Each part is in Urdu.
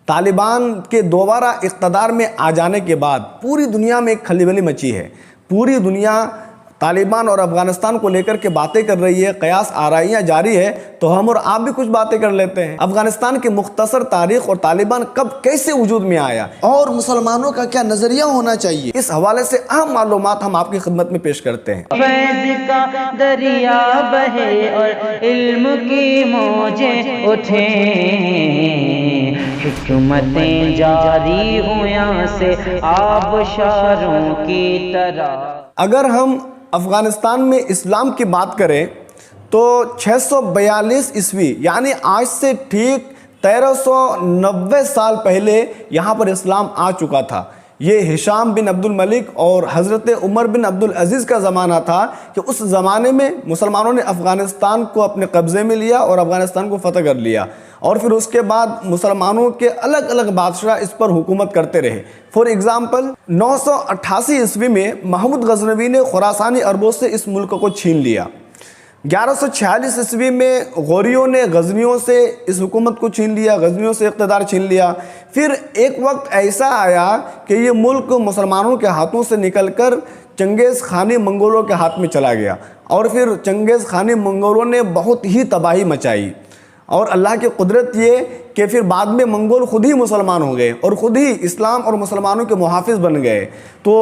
طالبان کے دوبارہ اقتدار میں آ جانے کے بعد پوری دنیا میں ایک کھلبلی مچی ہے. پوری دنیا طالبان اور افغانستان کو لے کر کے باتیں کر رہی ہے، قیاس آرائیاں جاری ہے. تو ہم اور آپ بھی کچھ باتیں کر لیتے ہیں. افغانستان کی مختصر تاریخ اور طالبان کب کیسے وجود میں آیا اور مسلمانوں کا کیا نظریہ ہونا چاہیے، اس حوالے سے اہم معلومات ہم آپ کی خدمت میں پیش کرتے ہیں. فیض کا دریا بہے اور علم کی موجیں اٹھیں، حکمتیں جاری ہوں یہاں سے آبشاروں کی طرح. اگر ہم افغانستان میں اسلام کی بات کریں تو 642 عیسوی یعنی آج سے ٹھیک 1390 سال پہلے یہاں پر اسلام آ چکا تھا. یہ ہشام بن عبد الملک اور حضرت عمر بن عبد العزیز کا زمانہ تھا کہ اس زمانے میں مسلمانوں نے افغانستان کو اپنے قبضے میں لیا اور افغانستان کو فتح کر لیا، اور پھر اس کے بعد مسلمانوں کے الگ الگ بادشاہ اس پر حکومت کرتے رہے. فور ایگزامپل 988 عیسوی میں محمود غزنوی نے خراسانی عربوں سے اس ملک کو چھین لیا. 1146 عیسوی میں غوریوں نے غزنیوں سے اس حکومت کو چھین لیا، غزنیوں سے اقتدار چھین لیا. پھر ایک وقت ایسا آیا کہ یہ ملک مسلمانوں کے ہاتھوں سے نکل کر چنگیز خانی منگولوں کے ہاتھ میں چلا گیا، اور پھر چنگیز خانی منگولوں نے بہت ہی تباہی مچائی. اور اللہ کی قدرت یہ کہ پھر بعد میں منگول خود ہی مسلمان ہو گئے اور خود ہی اسلام اور مسلمانوں کے محافظ بن گئے. تو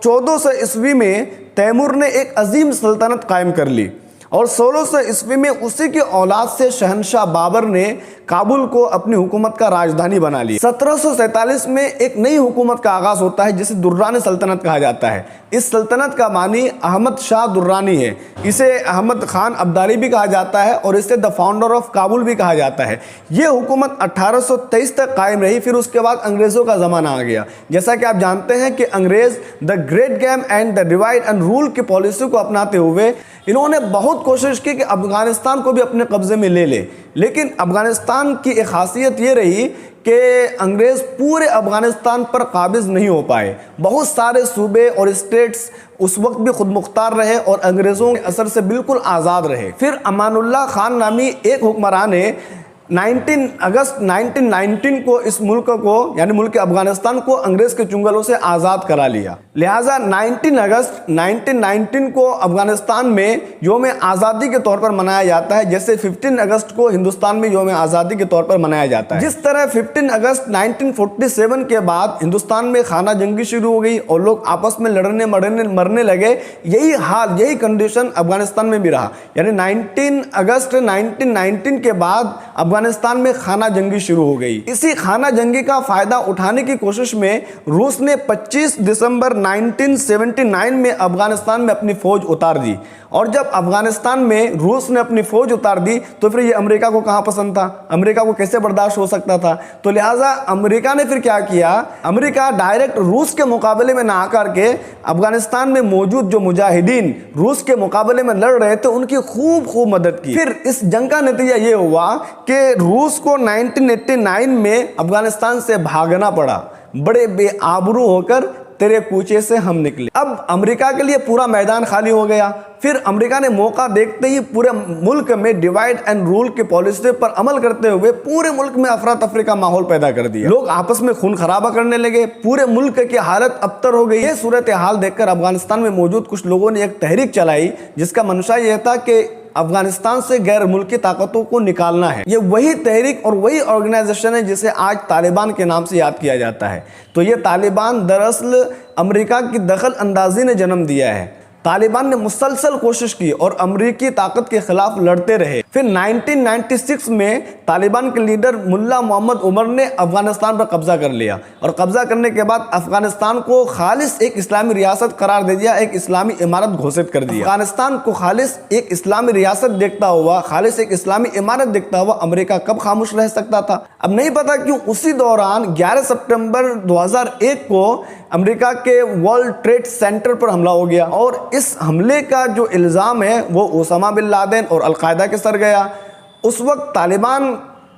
1400 عیسوی میں تیمور نے ایک عظیم سلطنت قائم کر لی، اور 1600 عیسوی میں اسی کی اولاد سے شہنشاہ بابر نے کابل کو اپنی حکومت کا راجدھانی بنا لی. 1747 میں ایک نئی حکومت کا آغاز ہوتا ہے جسے درانی سلطنت کہا جاتا ہے. اس سلطنت کا معنی احمد شاہ درانی ہے. اسے احمد خان ابدالی بھی کہا جاتا ہے اور اسے دا فاؤنڈر آف کابل بھی کہا جاتا ہے. یہ حکومت 1823 تک قائم رہی. پھر اس کے بعد انگریزوں کا زمانہ آ گیا. جیسا کہ آپ جانتے ہیں کہ انگریز the great game and the divide and rule کی پالیسی کو اپناتے ہوئے انہوں نے بہت کوشش کی کہ افغانستان کو بھی اپنے قبضے میں لے لے، لیکن افغانستان کی ایک خاصیت یہ رہی کہ انگریز پورے افغانستان پر قابض نہیں ہو پائے. بہت سارے صوبے اور اسٹیٹس اس وقت بھی خود مختار رہے اور انگریزوں کے اثر سے بالکل آزاد رہے. پھر امان اللہ خان نامی ایک حکمران نے 19 اگست 1919 کو اس ملک کو یعنی ملک افغانستان کو انگریز کے چنگلوں سے آزاد کرا لیا. لہٰذا 19 اگست 1919 کو افغانستان میں یوم آزادی کے طور پر منایا جاتا ہے، جیسے 15 اگست کو ہندوستان میں یوم آزادی کے طور پر منایا جاتا ہے. جس طرح 15 اگست 1947 کے بعد ہندوستان میں خانہ جنگی شروع ہو گئی اور لوگ آپس میں لڑنے مرنے لگے، یہی حال یہی کنڈیشن افغانستان میں بھی رہا. یعنی 19 اگست 1919 کے بعد افغانستان میں خانہ جنگی شروع ہو گئی. اسی خانہ جنگی کا فائدہ اٹھانے کی کوشش میں روس نے 25 دسمبر 1979 میں افغانستان میں اپنی فوج اتار دی. اور جب افغانستان میں روس نے اپنی فوج اتار دی تو پھر یہ امریکہ کو کہاں پسند تھا، امریکہ کو کیسے برداشت ہو سکتا تھا؟ تو لہٰذا امریکہ نے پھر کیا کیا، امریکہ ڈائریکٹ روس کے مقابلے میں نہ آ کر کے افغانستان میں موجود جو مجاہدین روس کے مقابلے میں لڑ رہے تھے ان کی خوب مدد کی. پھر اس جنگ کا نتیجہ یہ ہوا کہ روس کو 1989 میں افغانستان سے بھاگنا پڑا. بڑے بے آبرو ہو کر تیرے کوچے سے ہم نکلے. اب امریکہ کے لیے پورا میدان خالی ہو گیا. پھر امریکہ نے موقع دیکھتے ہی پورے ملک میں ڈیوائڈ اینڈ رول کی پالیسی پر عمل کرتے ہوئے پورے ملک میں افراتفری کا ماحول پیدا کر دیا. لوگ آپس میں خون خرابہ کرنے لگے، پورے ملک کی حالت ابتر ہو گئی. یہ صورتحال دیکھ کر افغانستان میں موجود کچھ لوگوں نے ایک تحریک چلائی جس کا منشا یہ تھا کہ افغانستان سے غیر ملکی طاقتوں کو نکالنا ہے. یہ وہی تحریک اور وہی آرگنائزیشن ہے جسے آج طالبان کے نام سے یاد کیا جاتا ہے. تو یہ طالبان دراصل امریکہ کی دخل اندازی نے جنم دیا ہے. طالبان نے مسلسل کوشش کی اور امریکی طاقت کے خلاف لڑتے رہے. پھر 1996 میں طالبان کے لیڈر ملا محمد عمر نے افغانستان پر قبضہ کر لیا، اور قبضہ کرنے کے بعد افغانستان کو خالص ایک اسلامی ریاست قرار دے دیا، ایک اسلامی امارت گھوشت کر دیا. افغانستان کو خالص ایک اسلامی ریاست دیکھتا ہوا، خالص ایک اسلامی امارت دیکھتا ہوا امریکہ کب خاموش رہ سکتا تھا؟ اب نہیں پتا کیوں اسی دوران 11 سپٹمبر 2001 کو امریکہ کے ورلڈ ٹریڈ سینٹر پر حملہ ہو گیا، اور اس حملے کا جو الزام ہے وہ اسامہ بن لادن اور القاعدہ کے سر گیا. اس وقت طالبان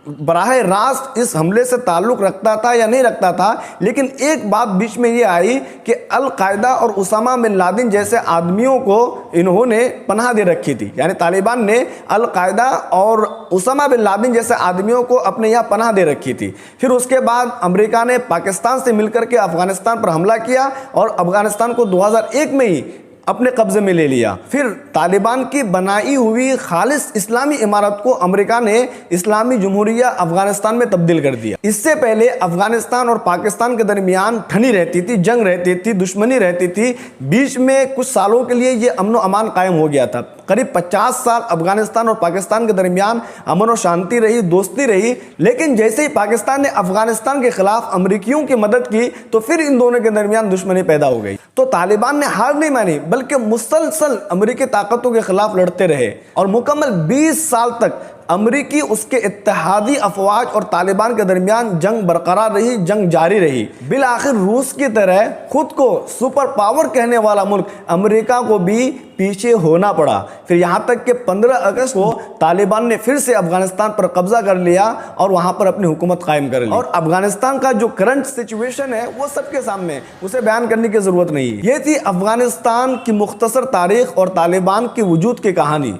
براہ راست اس حملے سے تعلق رکھتا تھا یا نہیں رکھتا تھا، لیکن ایک بات بیچ میں یہ آئی کہ القاعدہ اور اسامہ بن لادن جیسے آدمیوں کو انہوں نے پناہ دے رکھی تھی، یعنی طالبان نے القاعدہ اور اسامہ بن لادن جیسے آدمیوں کو اپنے یہاں پناہ دے رکھی تھی۔ پھر اس کے بعد امریکہ نے پاکستان سے مل کر کے افغانستان پر حملہ کیا اور افغانستان کو 2001 میں ہی اپنے قبضے میں لے لیا۔ پھر طالبان کی بنائی ہوئی خالص اسلامی عمارت کو امریکہ نے اسلامی جمہوریہ افغانستان میں تبدیل کر دیا۔ اس سے پہلے افغانستان اور پاکستان کے درمیان ٹھنی رہتی تھی، جنگ رہتی تھی، دشمنی رہتی تھی، بیچ میں کچھ سالوں کے لیے یہ امن و امان قائم ہو گیا تھا۔ قریب 50 سال افغانستان اور پاکستان کے درمیان امن و شانتی رہی، دوستی رہی، لیکن جیسے ہی پاکستان نے افغانستان کے خلاف امریکیوں کی مدد کی تو پھر ان دونوں کے درمیان دشمنی پیدا ہو گئی۔ تو طالبان نے ہار نہیں مانی بلکہ مسلسل امریکی طاقتوں کے خلاف لڑتے رہے اور مکمل 20 سال تک امریکی، اس کے اتحادی افواج اور طالبان کے درمیان جنگ برقرار رہی، جنگ جاری رہی۔ بالآخر روس کی طرح خود کو سپر پاور کہنے والا ملک امریکہ کو بھی پیچھے ہونا پڑا۔ پھر یہاں تک کہ 15 اگست کو طالبان نے پھر سے افغانستان پر قبضہ کر لیا اور وہاں پر اپنی حکومت قائم کر لی۔ اور افغانستان کا جو کرنٹ سچویشن ہے وہ سب کے سامنے ہے، اسے بیان کرنے کی ضرورت نہیں ہے۔ یہ تھی افغانستان کی مختصر تاریخ اور طالبان کی وجود کی کہانی۔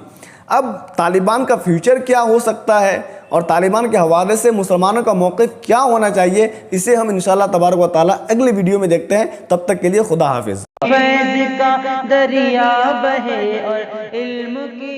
اب طالبان کا فیوچر کیا ہو سکتا ہے اور طالبان کے حوالے سے مسلمانوں کا موقف کیا ہونا چاہیے، اسے ہم انشاءاللہ تبارک و تعالیٰ اگلی ویڈیو میں دیکھتے ہیں۔ تب تک کے لیے خدا حافظ۔ فیض کا دریا بہے اور علم کی